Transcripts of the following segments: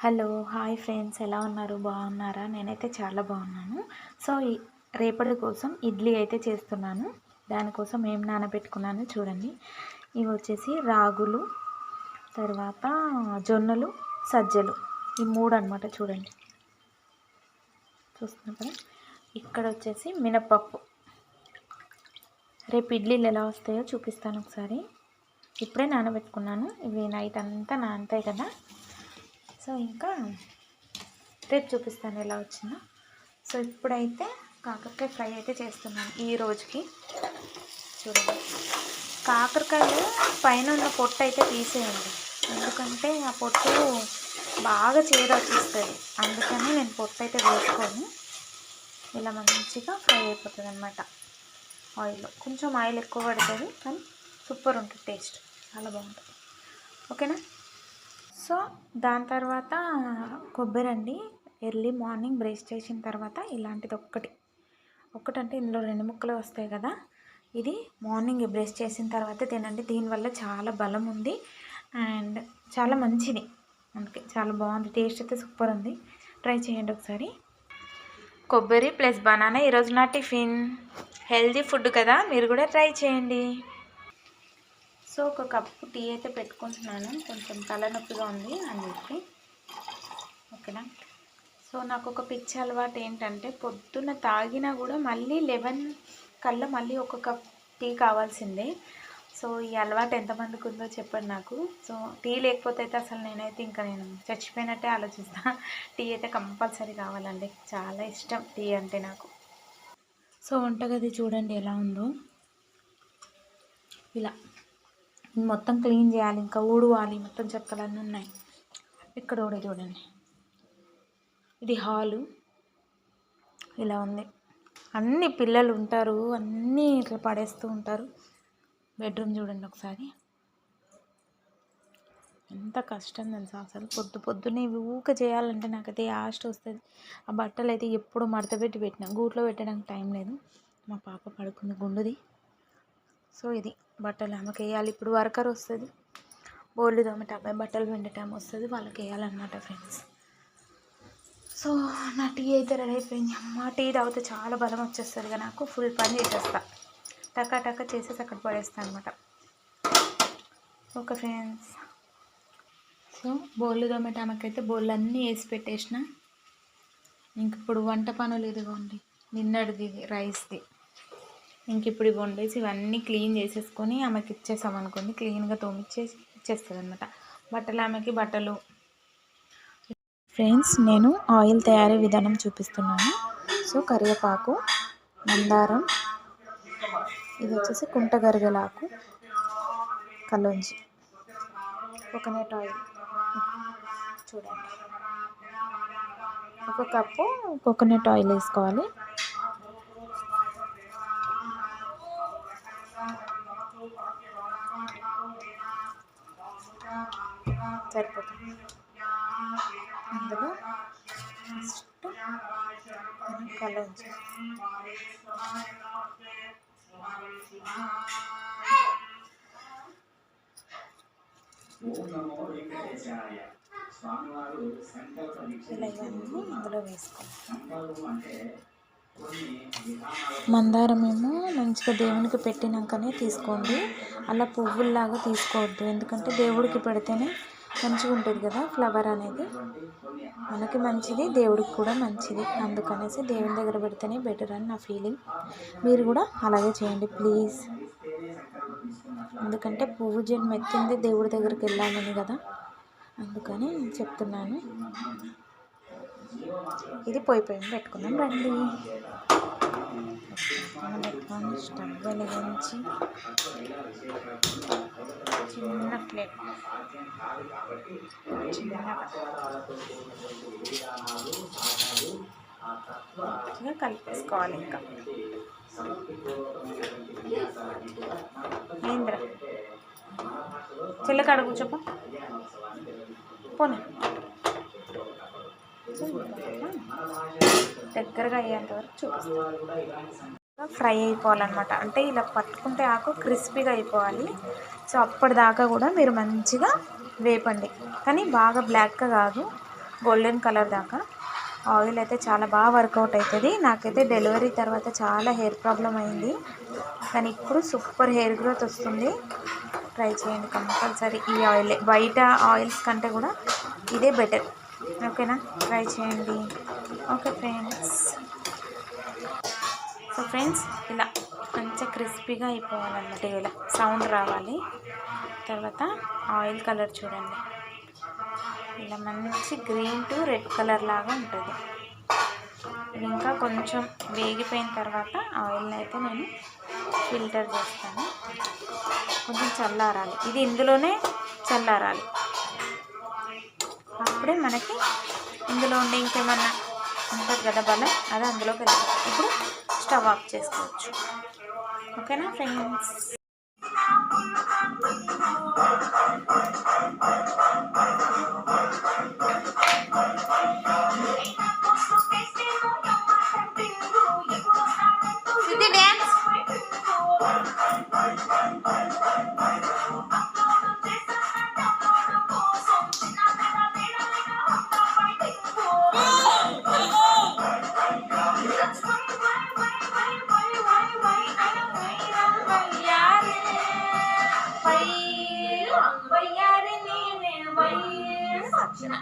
Hello hi friends, ఎలా ఉన్నారు? బాగున్నారా? నేనైతే చాలా బాగున్నాను. సో రేపటి కోసం ఇడ్లీ అయితే చేస్తున్నాను. దానికోసం ఏం నానబెట్టుకున్నాను చూడండి. ఇవి వచ్చేసి రాగులు, తర్వాత జొన్నలు, సజ్జలు, ఈ మూడు అనమాట. చూడండి, చూస్తున్నా కదా. ఇక్కడ వచ్చేసి మినప్పప్పు. రేపు ఇడ్లీలు ఎలా వస్తాయో చూపిస్తాను ఒకసారి. ఇప్పుడే నానబెట్టుకున్నాను. ఇవి నైట్ అంతా నానతాయి కదా. సో ఇంకా రేపు చూపిస్తాను ఎలా వచ్చిందో. సో ఇప్పుడైతే కాకరకాయ ఫ్రై అయితే చేస్తున్నాను ఈ రోజుకి. చూడండి, కాకరకాయలు పైన ఉన్న పొట్టు అయితే తీసేయండి, ఎందుకంటే ఆ పొట్టు బాగా చేదు వచ్చేస్తుంది. అందుకని నేను పొట్టు అయితే వేసుకొని ఇలా మంచిగా ఫ్రై అయిపోతుంది అనమాట. ఆయిల్లో కొంచెం ఆయిల్ ఎక్కువ పడుతుంది, కానీ సూపర్ ఉంటుంది, టేస్ట్ చాలా బాగుంటుంది. ఓకేనా? సో దాని తర్వాత కొబ్బరి అండి. ఎర్లీ మార్నింగ్ బ్రష్ చేసిన తర్వాత ఇలాంటిది ఒక్కటంటే ఇందులో 2 ముక్కలు వస్తాయి కదా. ఇది మార్నింగ్ బ్రష్ చేసిన తర్వాత తినండి. దీనివల్ల చాలా బలం ఉంది అండ్ చాలా మంచిది. అందుకే చాలా బాగుంది, టేస్ట్ అయితే సూపర్ ఉంది. ట్రై చేయండి ఒకసారి. కొబ్బరి ప్లస్ బనానా ఈరోజు నా టిఫిన్. హెల్తీ ఫుడ్ కదా, మీరు కూడా ట్రై చేయండి. సో ఒక కప్పు టీ అయితే పెట్టుకుంటున్నాను, కొంచెం తలనొప్పిగా ఉంది అని చెప్పి. ఓకేనా? సో నాకు ఒక పిచ్చి అలవాటు ఏంటంటే, పొద్దున్న తాగినా కూడా మళ్ళీ 11 కల్లా మళ్ళీ ఒక కప్ టీ కావాల్సిందే. సో ఈ అలవాటు ఎంతమందికి ఉందో చెప్పండి నాకు. సో టీ లేకపోతే అయితే అసలు నేనైతే నేను చచ్చిపోయినట్టే ఆలోచిస్తాను. టీ అయితే కంపల్సరీ కావాలండి, చాలా ఇష్టం టీ అంటే నాకు. సో వంటగది చూడండి ఎలా ఉందో. ఇలా మొత్తం క్లీన్ చేయాలి, ఇంకా ఊడవాలి, మొత్తం చెక్కలన్నీ ఉన్నాయి. ఇక్కడ కూడా చూడండి, ఇది హాలు ఇలా ఉంది. అన్ని పిల్లలు ఉంటారు, అన్నీ ఇట్లా పడేస్తూ ఉంటారు. బెడ్రూమ్ చూడండి ఒకసారి, ఎంత కష్టం తెలుసా అసలు. పొద్దున్నే ఊక చేయాలంటే నాకైతే యాస్ట్ వస్తుంది. ఆ బట్టలు అయితే ఎప్పుడు మడత పెట్టినా, గూట్లో పెట్టడానికి టైం లేదు. మా పాప పడుకుంది గుండుది. సో ఇది బట్టలు ఆమెకి వేయాలి. ఇప్పుడు వర్కర్ వస్తుంది, బోర్లు తోమట అబ్బాయి బట్టలు పిండే టైం వస్తుంది, వాళ్ళకి వేయాలన్నమాట ఫ్రెండ్స్. సో నా టీ అయితే రెడీ అయిపోయింది. అమ్మ టీ తాగితే చాలా బలం వచ్చేస్తుంది కదా నాకు. ఫుల్ పని చేసేస్తా, టకా చేసేసి అక్కడ పడేస్తాను అనమాట. Okay friends. సో బోర్లు తోమేట ఆమెకైతే బోర్లు అన్నీ వేసి పెట్టేసిన. ఇంక ఇప్పుడు వంట పనులు ఇదిగోండి, నిన్నటిది రైస్ది. ఇంక ఇప్పుడు ఇవి వండేసి ఇవన్నీ క్లీన్ చేసేసుకొని ఆమెకి ఇచ్చేసామనుకోండి, క్లీన్గా ఇచ్చేస్తుంది అనమాట. బట్టలు ఆమెకి బట్టలు. ఫ్రెండ్స్, నేను ఆయిల్ తయారీ విధానం చూపిస్తున్నాను. సో కరివేపాకు, మందారం, ఇది వచ్చేసి కుంటగరిగెలాకు, కలోంజి, కోకోనట్ ఆయిల్. చూడండి, 1 కప్పు కోకోనట్ ఆయిల్ వేసుకోవాలి. సరిపోతుంది. అందులో ఫస్ట్ కలోంజి, ఇలా ఇవన్నీ ఇందులో వేసుకోవాలి. మందారం ఏమో మంచిగా దేవునికి పెట్టినాకనే తీసుకోండి, అలా పువ్వుల్లాగా తీసుకోవద్దు. ఎందుకంటే దేవుడికి పెడితేనే మంచిగా ఉంటుంది కదా ఫ్లవర్ అనేది, మనకి మంచిది, దేవుడికి కూడా మంచిది. అందుకనేసి దేవుని దగ్గర పెడితేనే బెటర్ అని నా ఫీలింగ్. మీరు కూడా అలాగే చేయండి ప్లీజ్. ఎందుకంటే పువ్వు జన్మ ఎత్తింది దేవుడి దగ్గరికి వెళ్ళాలని కదా, అందుకని చెప్తున్నాను. ఇది పొయ్యి పెట్టుకుందాం రండి. పెట్టుకొని స్టవ్ వెలిగించి చిన్న ఫ్లేమ్ చిన్నగా కలిపేసుకోవాలి. ఇంకా ఏంద్ర చిల్లకాడ కూర్చోప పోనీ, దగ్గరగా అయ్యేంత వరకు చూపిస్తాను. ఫ్రై అయిపోవాలన్నమాట, అంటే ఇలా పట్టుకుంటే ఆకు క్రిస్పీగా అయిపోవాలి. సో అప్పటిదాకా కూడా మీరు మంచిగా వేపండి, కానీ బాగా బ్లాక్గా కాదు, గోల్డెన్ కలర్ దాకా. ఆయిల్ అయితే చాలా బాగా వర్కౌట్ అవుతుంది. నాకైతే డెలివరీ తర్వాత చాలా హెయిర్ ప్రాబ్లం అయింది, కానీ ఇప్పుడు సూపర్ హెయిర్ గ్రోత్ వస్తుంది. ట్రై చేయండి కంపల్సరీ. ఈ ఆయిల్ బయట ఆయిల్స్ కంటే కూడా ఇదే బెటర్. ఓకేనా, ట్రై చేయండి. Okay friends. సో ఫ్రెండ్స్, ఇలా మంచిగా క్రిస్పీగా అయిపోవాలన్నమాట. ఇలా సౌండ్ రావాలి. తర్వాత ఆయిల్ కలర్ చూడండి, ఇలా మంచి గ్రీన్ టు రెడ్ కలర్ లాగా ఉంటుంది. ఇది ఇంకా కొంచెం వేగిపోయిన తర్వాత ఆయిల్ని అయితే నేను ఫిల్టర్ చేస్తాను. కొంచెం చల్లారాలి, ఇది ఇందులోనే చల్లారాలి. అప్పుడే మనకి ఇందులో ఉండే ఇంకేమన్నా ఉంటుంది కదా బలం, అది అందులోకి వెళ్తుంది. ఇప్పుడు స్టవ్ ఆఫ్ చేసుకోవచ్చు. ఓకేనా ఫ్రెండ్స్.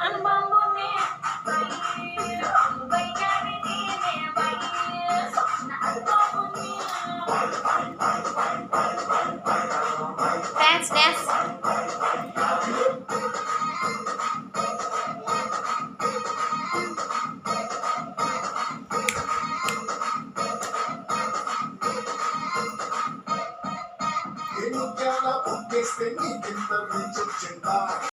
అనుభవం